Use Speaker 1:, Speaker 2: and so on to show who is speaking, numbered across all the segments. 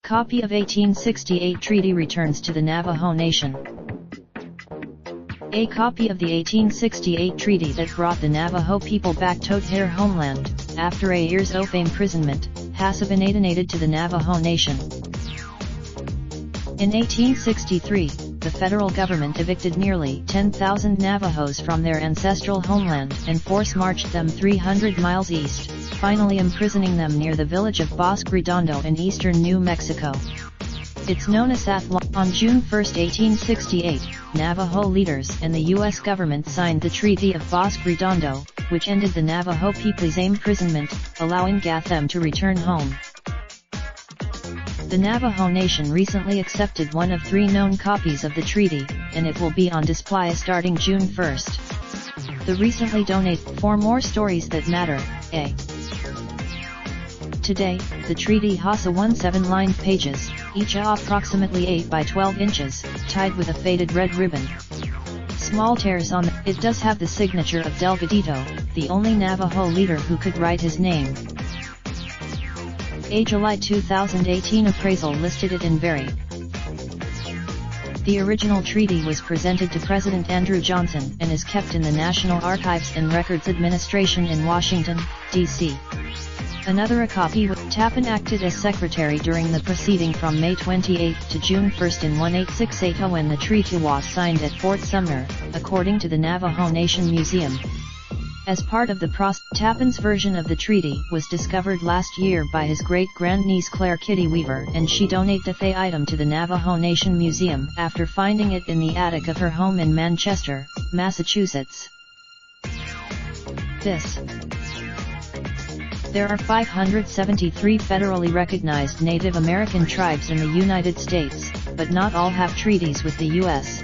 Speaker 1: Copy of 1868 Treaty returns to the Navajo Nation. A copy of the 1868 treaty that brought the Navajo people back to their homeland, after a years of imprisonment, has been donated to the Navajo Nation. In 1863, the federal government evicted nearly 10,000 Navajos from their ancestral homeland and force-marched them 300 miles east, finally imprisoning them near the village of Bosque Redondo in eastern New Mexico. It's known as Athlon. On June 1, 1868, Navajo leaders and the U.S. government signed the Treaty of Bosque Redondo, which ended the Navajo people's imprisonment, allowing them to return home. The Navajo Nation recently accepted one of 3 known copies of the treaty, and it will be on display starting June 1. The recently donate 4 more stories that matter. A. Today, the treaty has 17-lined pages, each approximately 8 by 12 inches, tied with a faded red ribbon. Small tears on it does have the signature of Delgadito, the only Navajo leader who could write his name. A July 2018 appraisal listed it in very. The original treaty was presented to President Andrew Johnson and is kept in the National Archives and Records Administration in Washington, D.C. Another copy with Tappan acted as secretary during the proceeding from May 28 to June 1 in 1868 when the treaty was signed at Fort Sumner, according to the Navajo Nation Museum. As part of the process, Tappan's version of the treaty was discovered last year by his great-grandniece Claire Kitty Weaver, and she donated the item to the Navajo Nation Museum after finding it in the attic of her home in Manchester, Massachusetts. There are 573 federally recognized Native American tribes in the United States, but not all have treaties with the U.S.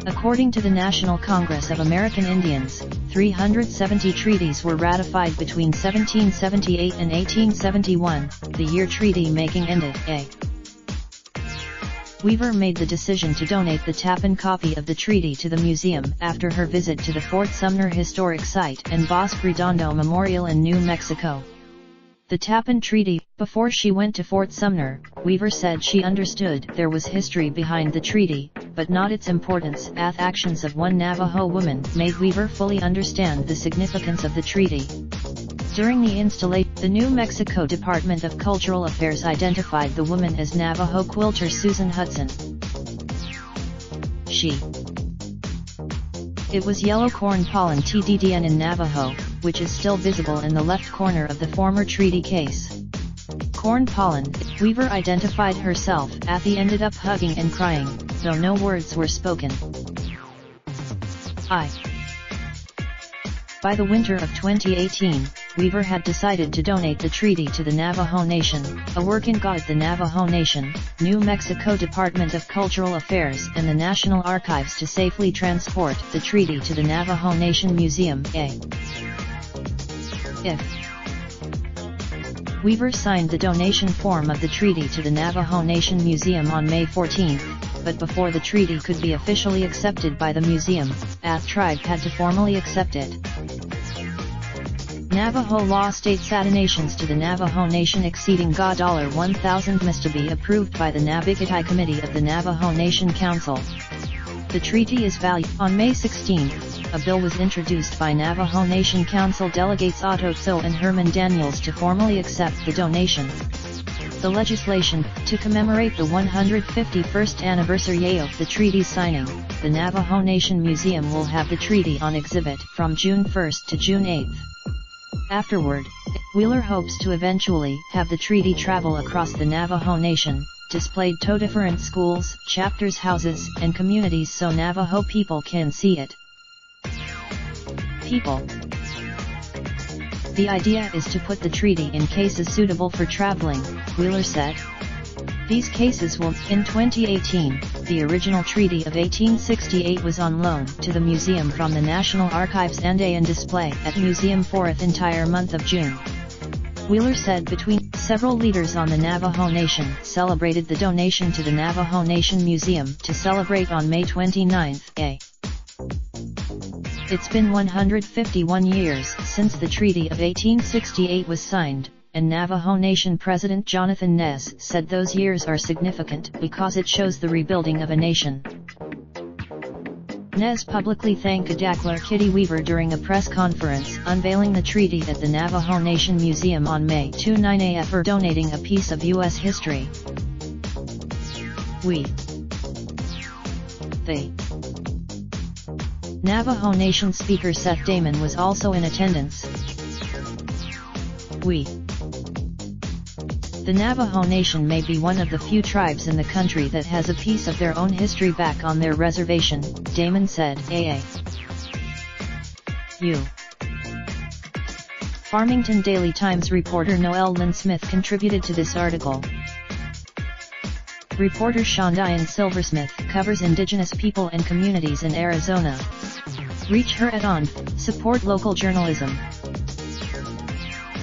Speaker 1: According to the National Congress of American Indians, 370 treaties were ratified between 1778 and 1871, the year treaty-making ended. A. Weaver made the decision to donate the Tappan copy of the treaty to the museum after her visit to the Fort Sumner Historic Site and Bosque Redondo Memorial in New Mexico. The Tappan Treaty. Before she went to Fort Sumner, Weaver said she understood there was history behind the treaty, but not its importance. Actions of one Navajo woman made Weaver fully understand the significance of the treaty. During the installation, the New Mexico Department of Cultural Affairs identified the woman as Navajo quilter Susan Hudson. It was yellow corn pollen TDDN in Navajo, which is still visible in the left corner of the former treaty case. Corn pollen. Weaver identified herself as he ended up hugging and crying, though no words were spoken. By the winter of 2018, Weaver had decided to donate the treaty to the Navajo Nation, a work in God. The Navajo Nation, New Mexico Department of Cultural Affairs and the National Archives to safely transport the treaty to the Navajo Nation Museum. Weaver signed the donation form of the treaty to the Navajo Nation Museum on May 14, but before the treaty could be officially accepted by the museum, the tribe had to formally accept it. Navajo law states donations to the Navajo Nation exceeding $1,000 must be approved by the Navigati Committee of the Navajo Nation Council. The treaty is valid. On May 16, a bill was introduced by Navajo Nation Council delegates Otto Tso and Herman Daniels to formally accept the donation. The legislation, to commemorate the 151st anniversary of the treaty signing, the Navajo Nation Museum will have the treaty on exhibit from June 1 to June 8. Afterward, Wheeler hopes to eventually have the treaty travel across the Navajo Nation, displayed to different schools, chapters, houses, and communities so Navajo people can see it. The idea is to put the treaty in cases suitable for traveling, Wheeler said. These cases will. In 2018, the original treaty of 1868 was on loan to the museum from the National Archives and on display at museum for the entire month of June. Wheeler said between Several leaders on the Navajo Nation celebrated the donation to the Navajo Nation Museum to celebrate on May 29. It's been 151 years since the Treaty of 1868 was signed, and Navajo Nation President Jonathan Nez said those years are significant because it shows the rebuilding of a nation. Nez publicly thanked Adaklar Kitty Weaver during a press conference unveiling the treaty at the Navajo Nation Museum on May 29 for donating a piece of U.S. history. They. Navajo Nation Speaker Seth Damon was also in attendance. The Navajo Nation may be one of the few tribes in the country that has a piece of their own history back on their reservation, Damon said. Farmington Daily Times reporter Noelle Lynn Smith contributed to this article. Reporter Shondian Silversmith covers Indigenous people and communities in Arizona. Reach her at ON, support local journalism.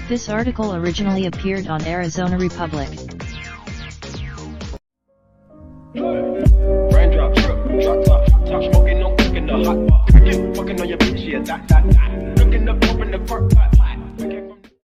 Speaker 1: This article originally appeared on Arizona Republic.
Speaker 2: Raindrop, drop top smoking, no cooking the hot pot. Fucking on your bitch, yeah, that. Looking up, open the park pot.